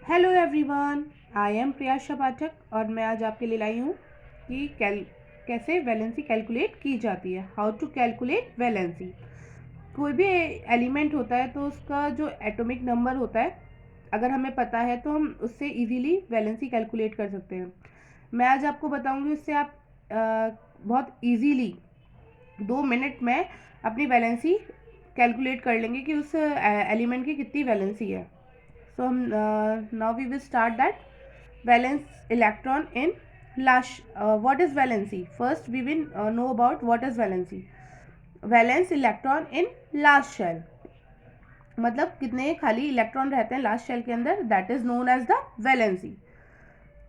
Hello everyone, I am Priyasha Pathak और मैं आज आपके लिए लाई हूँ कि कैसे वैलेंसी कैलकुलेट की जाती है। How to calculate valency. कोई भी एलिमेंट होता है तो उसका जो एटॉमिक नंबर होता है, अगर हमें पता है तो हम उससे इजीली वैलेंसी कैलकुलेट कर सकते हैं। मैं आज आपको बताऊंगी, उससे आप बहुत इजीली 2 मिनट में अपनी वैलेंसी कैलकुलेट कर लेंगे कि उस एलिमेंट की कितनी वैलेंसी है। So now we will start that valence electron in last. What is valency? First, we will know about what is valency. Valence electron in last shell. मतलब कितने खाली इलेक्ट्रॉन रहते हैं लास्ट शेल के अंदर, that is known as the valency.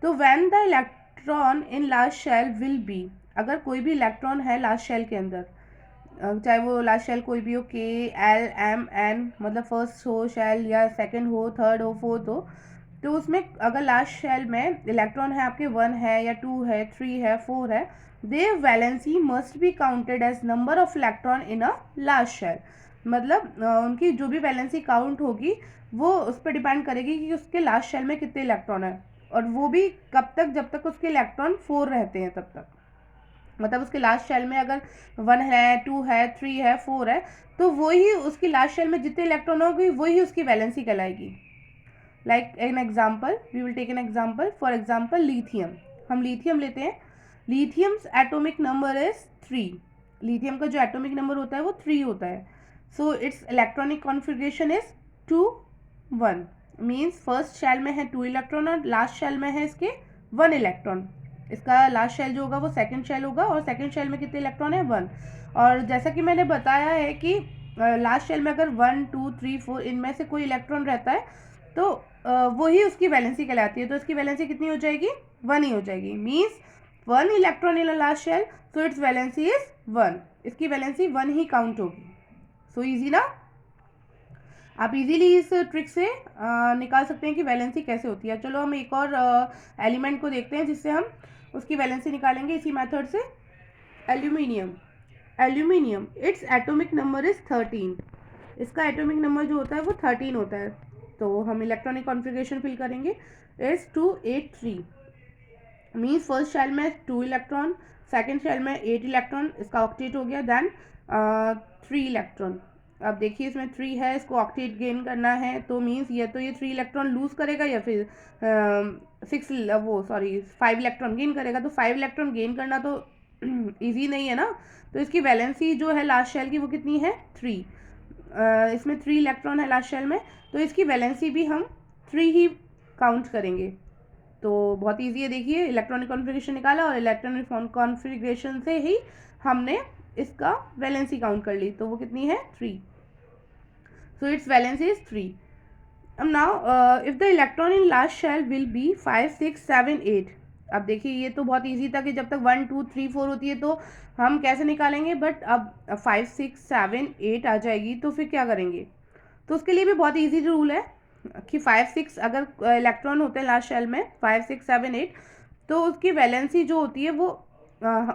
तो when the electron in last shell will be, अगर कोई भी इलेक्ट्रॉन है लास्ट शेल के अंदर, चाहे वो लास्ट शेल कोई भी हो, के एल एम एन, मतलब फर्स्ट हो शेल या सेकंड हो, थर्ड हो, फोर्थ हो, तो उसमें अगर लास्ट शेल में इलेक्ट्रॉन है आपके 1 है या 2 है, 3 है, 4 है, they valency must be counted as number of electron in a last shell. मतलब उनकी जो भी वैलेंसी काउंट होगी वो उस पर डिपेंड करेगी कि उसके लास्ट शेल में कितने इलेक्ट्रॉन है, और वो भी कब तक, जब तक उसके इलेक्ट्रॉन 4 रहते हैं तब तक। मतलब उसके लास्ट शेल में अगर 1 है, 2 है, 3 है, 4 है, तो वही उसकी लास्ट शेल में जितने इलेक्ट्रॉन होगी वही उसकी वैलेंसी कहलाएगी। Like an example, we will take an example. For example lithium, हम लिथियम लेते हैं। Lithium's atomic number is 3। Lithium का जो एटॉमिक नंबर होता है वो 3 होता है। So it's electronic configuration is 2 1। Means first shell में है 2 इलेक्ट्रॉन और लास्ट शेल में है इसके 1 इलेक्ट्रॉन। इसका लास्ट शेल जो होगा वो सेकंड शेल होगा, और सेकंड शेल में कितने इलेक्ट्रॉन है? 1। और जैसा कि मैंने बताया है कि लास्ट शेल में अगर 1 2 3 4 इनमें से कोई इलेक्ट्रॉन रहता है तो वही उसकी वैलेंसी कहलाती है। तो इसकी वैलेंसी कितनी हो जाएगी? 1 ही हो जाएगी। Means 1 electron in last shell, so its valency is 1। इसकी वैलेंसी 1 ही काउंट होगी। सो ईजी ना? आप इजीली इस ट्रिक से निकाल सकते हैं कि वैलेंसी कैसे होती है। चलो हम एक और एलिमेंट को देखते हैं जिससे हम उसकी वैलेंसी निकालेंगे इसी मेथड से। Aluminium. Aluminium, its atomic number is 13। इसका एटॉमिक नंबर जो होता है वो 13 होता है। तो हम इलेक्ट्रॉनिक कॉन्फ़िगरेशन फिल करेंगे इज 283। मीन्स फर्स्ट शेल में 2 इलेक्ट्रॉन, सेकेंड शेल में 8 इलेक्ट्रॉन, इसका ऑक्टेट हो गया। Then 3 electron. अब देखिए इसमें 3 है, इसको ऑक्टेट गेन करना है, तो मीन्स ये 3 इलेक्ट्रॉन लूज करेगा या फिर 5 इलेक्ट्रॉन गेन करेगा। तो 5 इलेक्ट्रॉन गेन करना तो ईजी नहीं है ना। तो इसकी वैलेंसी जो है लास्ट शेल की वो कितनी है? 3। इसमें 3 इलेक्ट्रॉन है लास्ट शेल में, तो इसकी वैलेंसी भी हम 3 ही काउंट करेंगे। तो बहुत ईजी है। देखिए इलेक्ट्रॉनिक कॉन्फ़िगरेशन निकाला और इलेक्ट्रॉनिक कॉन्फ़िगरेशन से ही हमने इसका वैलेंसी काउंट कर ली, तो वो कितनी है? 3। So its valency is 3। अब now if the electron in last shell will be 5 6 7 8। अब देखिए ये तो बहुत ईजी था कि जब तक 1 2 3 4 होती है तो हम कैसे निकालेंगे, बट अब 5 6 7 8 आ जाएगी तो फिर क्या करेंगे? तो उसके लिए भी बहुत ईजी रूल है कि 5 6 अगर इलेक्ट्रॉन होते हैं लास्ट शेल में 5 6 7 8, तो उसकी वैलेंसी जो होती है वो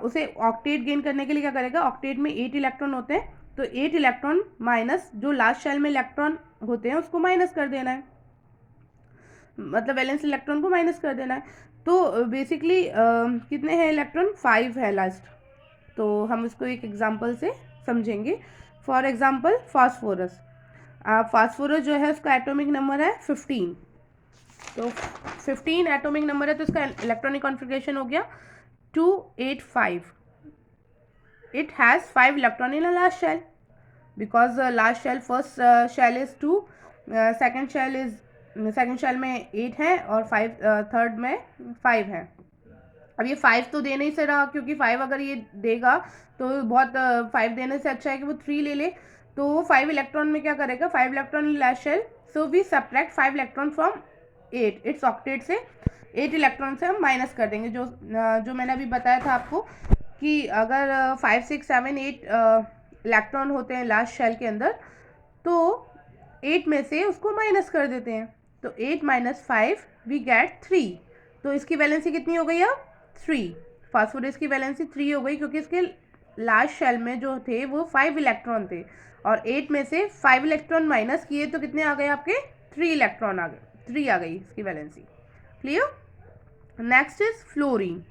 उसे ऑक्टेट गेन करने के लिए क्या करेगा? ऑक्टेट में 8 इलेक्ट्रॉन होते हैं, तो 8 इलेक्ट्रॉन माइनस जो लास्ट शेल में इलेक्ट्रॉन होते हैं उसको माइनस कर देना है, मतलब वैलेंस इलेक्ट्रॉन को माइनस कर देना है। तो बेसिकली कितने हैं इलेक्ट्रॉन? 5 है लास्ट। तो हम इसको एक एग्जांपल से समझेंगे। For example phosphorus. फास्फोरस जो है उसका एटॉमिक नंबर है 15। तो 15 एटॉमिक नंबर है, तो इसका इलेक्ट्रॉनिक कॉन्फ़िगरेशन हो गया 285। It has 5 electron in last shell, because last shell first shell is 2, second shell में 8 है और 5 थर्ड में 5 है। अब ये 5 तो दे नहीं से रहा, क्योंकि 5 अगर ये देगा तो बहुत 5 देने से अच्छा है कि वो 3 ले ले। तो वो 5 इलेक्ट्रॉन में क्या करेगा? 5 electron in last shell, so we subtract 5 electron from 8। It's octet से 8 इलेक्ट्रॉन से हम माइनस कर देंगे। जो मैंने अभी बताया था आपको कि अगर 5 6 7 8 इलेक्ट्रॉन होते हैं लास्ट शेल के अंदर, तो 8 में से उसको माइनस कर देते हैं, तो 8 - 5 वी गेट 3। तो इसकी वैलेंसी कितनी हो गई अब? 3। फास्फोरस की वैलेंसी 3 हो गई, क्योंकि इसके लास्ट शेल में जो थे वो 5 इलेक्ट्रॉन थे, और 8 में से 5 इलेक्ट्रॉन माइनस किए तो कितने आ गए आपके? 3 इलेक्ट्रॉन आ गए। 3 आ गई इसकी valency. Clear. Next is fluorine.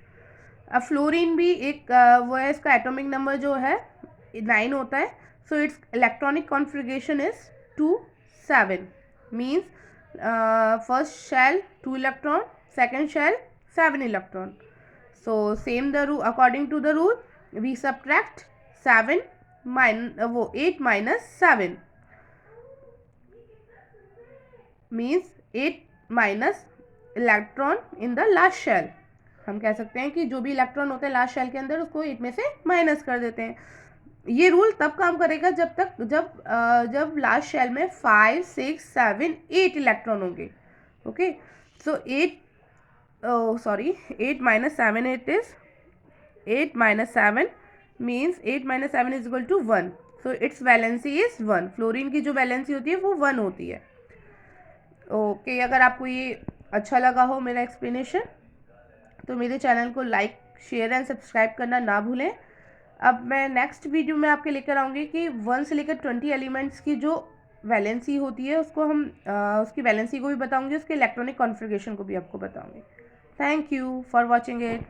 अब फ्लोरीन भी एक वो है, इसका एटॉमिक नंबर जो है 9 होता है। So it's electronic configuration is 2 7 means first shell 2 electron, second shell 7 electron. So same the rule, according to the rule we subtract 7 वो 8 minus 7 means 8 minus electron in the last shell। हम कह सकते हैं कि जो भी इलेक्ट्रॉन होते हैं लास्ट शेल के अंदर उसको 8 में से माइनस कर देते हैं। ये रूल तब काम करेगा जब लास्ट शेल में 5 6 7 8 इलेक्ट्रॉन होंगे। Okay, so 8 minus 7 it is 8 minus 7 means 8 minus 7 is equal to 1. So its valency is 1। Fluorine की जो वैलेंसी होती है वो 1 होती है। ओके, अगर आपको ये अच्छा लगा हो मेरा एक्सप्लेनेशन तो मेरे चैनल को लाइक शेयर एंड सब्सक्राइब करना ना भूलें। अब मैं नेक्स्ट वीडियो में आपके लेकर आऊँगी कि 1 से लेकर 20 एलिमेंट्स की जो वैलेंसी होती है उसको हम उसकी वैलेंसी को भी बताऊँगी, उसके इलेक्ट्रॉनिक कॉन्फ़िगरेशन को भी आपको बताऊँगी। Thank you for watching it.